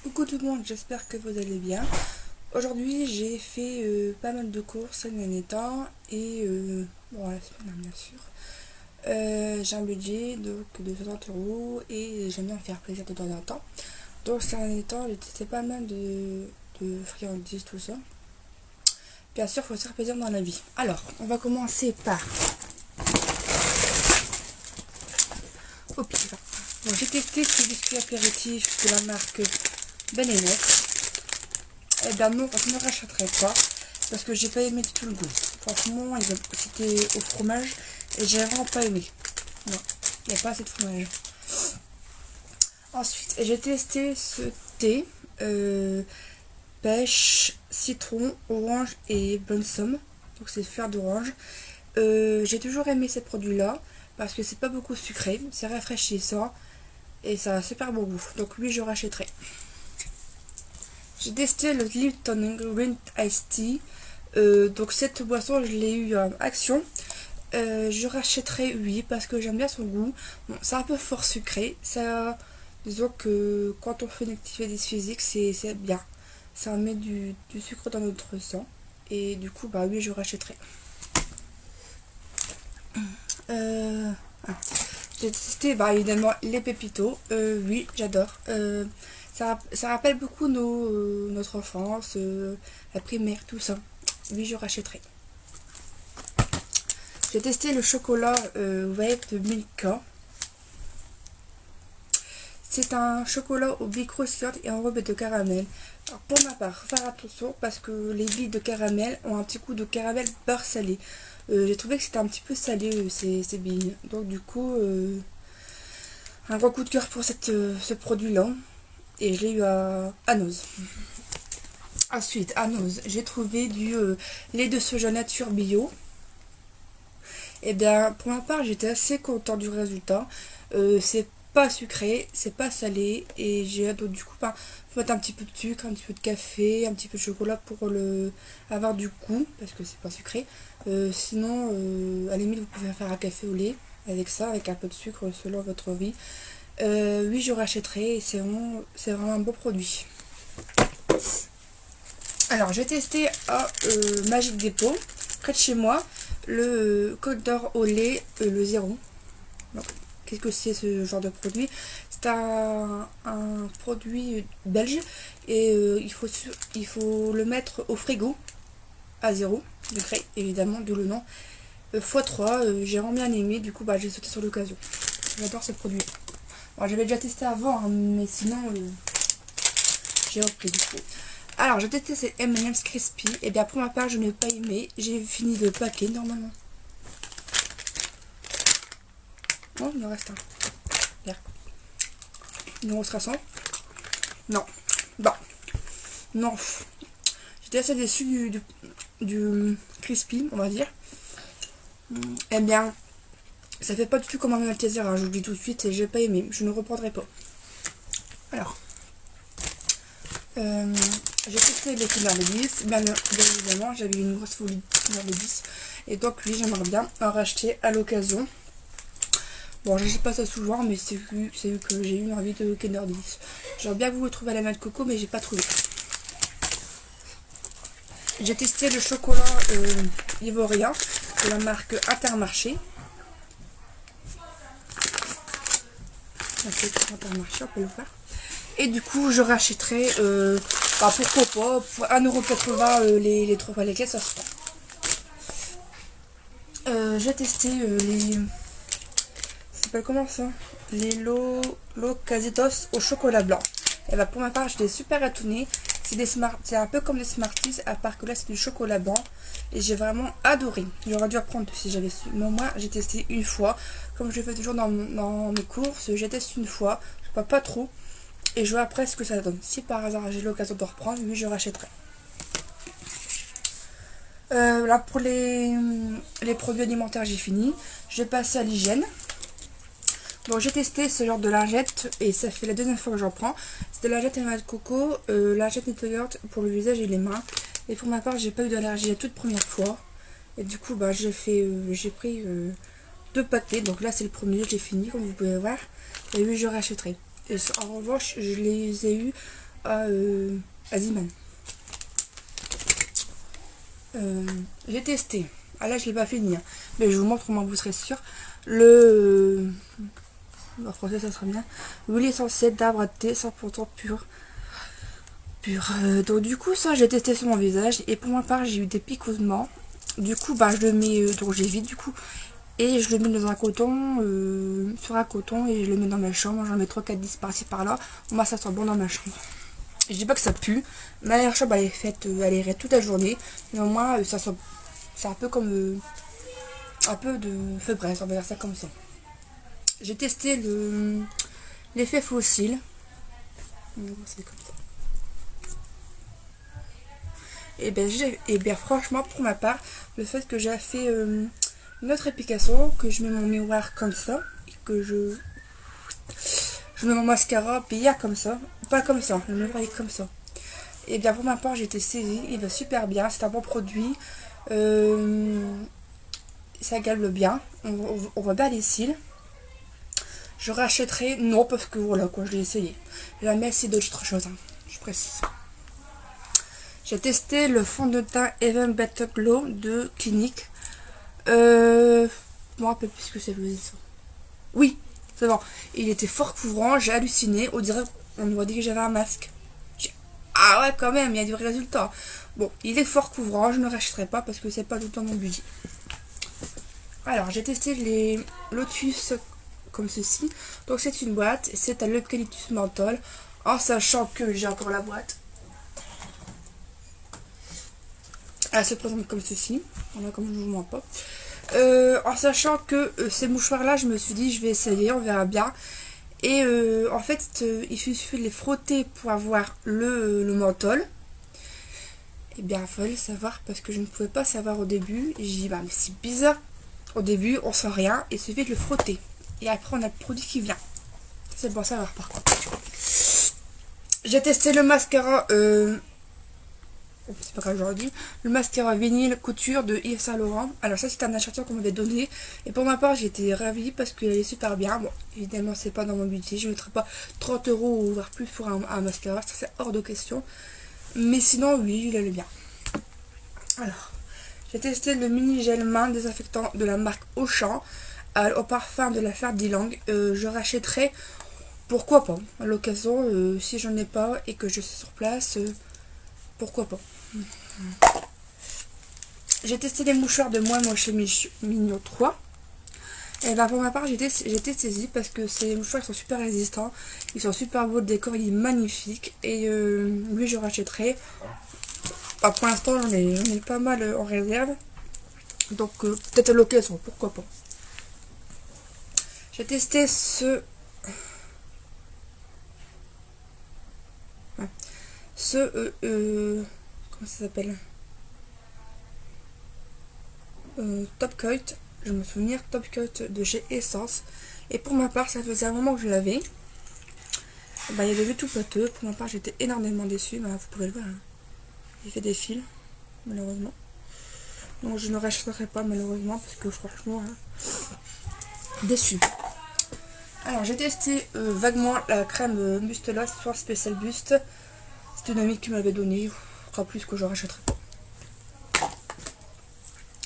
Coucou tout le monde, j'espère que vous allez bien. Aujourd'hui j'ai fait pas mal de courses ces derniers temps et bon la semaine bien sûr. J'ai un budget donc de 60 € et j'aime bien me faire plaisir de temps en temps. Donc ces derniers temps j'ai testé pas mal de friandises, tout ça. Bien sûr, il faut se faire plaisir dans la vie. Alors, on va commencer par... Hop, bon, j'ai testé ce biscuit apéritif de la marque Ben & Eh bien non, je ne rachèterai pas parce que j'ai pas aimé du tout le goût. Franchement, c'était au fromage et j'ai vraiment pas aimé. Non, il n'y a pas assez de fromage. Ensuite, j'ai testé ce thé pêche, citron, orange et blossom. Donc c'est fleur d'orange. J'ai toujours aimé ces produits-là parce que c'est pas beaucoup sucré, c'est rafraîchissant et ça a un super bon goût. Donc oui, je rachèterai. J'ai testé le Lipton Green Iced Tea. Donc cette boisson, je l'ai eu en action. Je rachèterai, oui, parce que j'aime bien son goût. Bon, c'est un peu fort sucré. Ça, disons que quand on fait une activité physique, c'est bien. Ça met du sucre dans notre sang. Et du coup, bah oui, je rachèterai. Ah. J'ai testé bah, évidemment les pépitos. Oui, j'adore. Ça rappelle beaucoup notre enfance, la primaire, tout ça. Oui, je rachèterai. J'ai testé le chocolat Wave de Milka. C'est un chocolat au billes croustillantes et enrobé de caramel. Alors pour ma part, faire attention parce que les billes de caramel ont un petit coup de caramel beurre salé. J'ai trouvé que c'était un petit peu salé ces billes. Donc du coup, un gros coup de cœur pour ce produit-là. Et je l'ai eu à Noz. Ensuite, à Noz, j'ai trouvé du lait de soja nature bio. Et bien, pour ma part, j'étais assez content du résultat. C'est pas sucré, c'est pas salé. Et j'ai donc du coup, faut mettre un petit peu de sucre, un petit peu de café, un petit peu de chocolat pour avoir du goût, parce que c'est pas sucré. Sinon, à la limite, vous pouvez faire un café au lait avec ça, avec un peu de sucre selon votre vie. Oui, je rachèterai et c'est vraiment un bon produit. Alors, j'ai testé à Magic Depot, près de chez moi, le Côte d'Or au lait, le zéro. Qu'est-ce que c'est ce genre de produit? C'est un produit belge et il faut le mettre au frigo à 0 degré, évidemment, d'où le nom. x3, j'ai vraiment bien aimé, du coup, bah, j'ai sauté sur l'occasion. J'adore ce produit. Bon, j'avais déjà testé avant, hein, mais sinon, j'ai repris du coup. Alors, j'ai testé ces M&M's Crispy. Et bien, pour ma part, je n'ai pas aimé. J'ai fini le paquet, normalement. Oh, il en reste un. Regarde. Il en restera 100. Non. Bon. Non. J'étais assez déçue du Crispy, on va dire. Eh bien, ça fait pas du tout comme un Malteser, hein, je vous le dis tout de suite, et j'ai pas aimé. Je ne reprendrai pas. Alors. J'ai testé les Kinder de 10, bien évidemment j'avais une grosse folie de Kinder de 10 et donc oui, j'aimerais bien en racheter à l'occasion. Bon, je sais pas ça souvent, mais c'est vu que j'ai eu une envie de Kinder de 10. J'aurais bien voulu trouver la noix de coco, mais j'ai pas trouvé. J'ai testé le chocolat ivoirien de la marque Intermarché. Intermarché, on peut le faire. Et du coup, je rachèterai, pourquoi pas, pour 1,80 € les 3 paquets, ça se prend. J'ai testé les... Ça s'appelle comment ça? Les Locasitos au chocolat blanc. Et bah pour ma part, j'étais super étonnée. C'est un peu comme les Smarties, à part que là, c'est du chocolat blanc. Et j'ai vraiment adoré. J'aurais dû apprendre si j'avais su. Mais moi, j'ai testé une fois. Comme je fais toujours dans mes courses, j'ai testé une fois. Je sais pas trop. Et je vois après ce que ça donne. Si par hasard j'ai l'occasion de reprendre, oui, je rachèterai. Là pour les produits alimentaires, j'ai fini. Je vais passer à l'hygiène. Bon, j'ai testé ce genre de lingette et ça fait la deuxième fois que j'en prends. C'est de la lingette à noix de coco, lingette nettoyante pour le visage et les mains. Et pour ma part, j'ai pas eu d'allergie la toute première fois. Et du coup, bah, j'ai pris 2 paquets. Donc là, c'est le premier, j'ai fini, comme vous pouvez voir. Et oui, je rachèterai. Et en revanche, je les ai eus à Ziman. J'ai testé. Ah là je l'ai pas fini, hein. Mais je vous montre comment vous serez sûr. En français ça sera bien. L'huile essentielle d'arbre à thé 100% pur. Donc du coup ça j'ai testé sur mon visage et pour ma part j'ai eu des picotements. Du coup bah je le mets, donc j'évite du coup. Et je le mets dans un coton, sur un coton et je le mets dans ma chambre. J'en mets 3-4-10 par-ci par-là. Moi ça sent bon dans ma chambre. Je dis pas que ça pue, mais la chambre elle est faite, elle est raide toute la journée. Mais au moins ça sent, c'est un peu comme un peu de feu braise, on va dire ça comme ça. J'ai testé l'effet fossile. C'est comme ça. Et bien franchement pour ma part, le fait que j'ai fait une autre application, que je mets mon miroir comme ça, et que je mets mon mascara bien comme ça, pas comme ça, le miroir est comme ça. Et bien pour ma part j'ai été saisie, il va super bien, c'est un bon produit, ça galbe bien, on voit bien les cils. Je rachèterai, non parce que voilà quoi, je l'ai essayé. Jamais c'est d'autres choses, hein, je précise. J'ai testé le fond de teint Even Better Glow de Clinique. Je me rappelle plus ce que c'est le ça. Oui, c'est bon. Il était fort couvrant, j'ai halluciné. On aurait dit que j'avais un masque. Ah ouais, quand même, il y a du résultat. Bon, il est fort couvrant, je ne rachèterai pas parce que c'est pas tout le temps mon budget. Alors, j'ai testé les Lotus comme ceci. Donc, c'est une boîte, c'est à l'eucalyptus menthol. En sachant que j'ai encore la boîte. Elle se présente comme ceci. Voilà, comme je ne vous mens pas. En sachant que ces mouchoirs là je me suis dit je vais essayer, on verra bien. Et en fait il suffit de les frotter pour avoir le menthol. Et bien il fallait le savoir parce que je ne pouvais pas savoir au début. Et j'ai dit bah mais c'est bizarre, au début on sent rien, il suffit de le frotter et après on a le produit qui vient. C'est bon à savoir par contre. J'ai testé le mascara c'est pas grave, j'aurais dit. Le mascara vinyle couture de Yves Saint Laurent. Alors ça c'est un échantillon qu'on m'avait donné. Et pour ma part j'ai été ravie parce qu'il est super bien. Bon évidemment c'est pas dans mon budget. Je ne mettrai pas 30 € ou voire plus pour un mascara. Ça c'est hors de question. Mais sinon oui il est bien. Alors j'ai testé le mini gel main désinfectant de la marque Auchan. Au parfum de la Fer d'Ilang. Je rachèterai. Pourquoi pas. À l'occasion si j'en ai pas et que je suis sur place. Pourquoi pas. J'ai testé les mouchoirs de Moi Moche et Mignon 3. Et ben pour ma part j'ai été saisie parce que ces mouchoirs sont super résistants. Ils sont super beaux, le décor il est magnifique. Et lui je rachèterai. Bah, pour l'instant j'en ai pas mal en réserve. Donc peut-être à l'occasion, pourquoi pas. J'ai testé comment ça s'appelle, Top Coat, je me souviens, Top Coat de chez Essence. Et pour ma part ça faisait un moment que je l'avais. Bah, il y avait vu tout pâteux. Pour ma part j'étais énormément déçue. Bah, vous pouvez le voir, hein. Il fait des fils malheureusement. Donc je ne rachèterai pas malheureusement parce que franchement déçue. Alors j'ai testé vaguement la crème Mustela Soir Spécial Buste. C'est une amie qui m'avait donné. En plus que je rachèterai pas.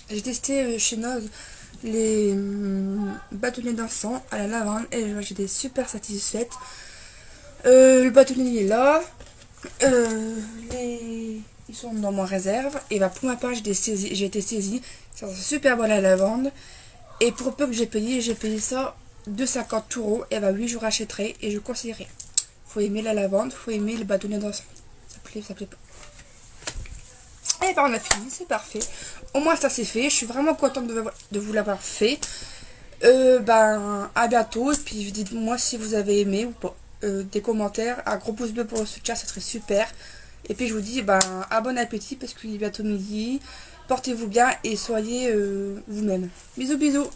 J'ai testé chez Noz les bâtonnets d'encens à la lavande et j'étais super satisfaite. Le bâtonnet il est là. Ils sont dans ma réserve. Et bah pour ma part j'ai été saisie. Ça sent super bon à la lavande. Et pour peu que j'ai payé ça 2,50 €. Et bah oui je rachèterai et je conseillerais. Faut aimer la lavande, faut aimer le bâtonnet d'encens. Ça plaît pas. Et ben on a fini, c'est parfait. Au moins ça c'est fait. Je suis vraiment contente de vous l'avoir fait. Ben à bientôt. Et puis dites-moi si vous avez aimé ou pas. Des commentaires. Un gros pouce bleu pour le soutien, ça serait super. Et puis je vous dis ben à bon appétit parce qu'il est bientôt midi. Portez-vous bien et soyez vous-même. Bisous bisous.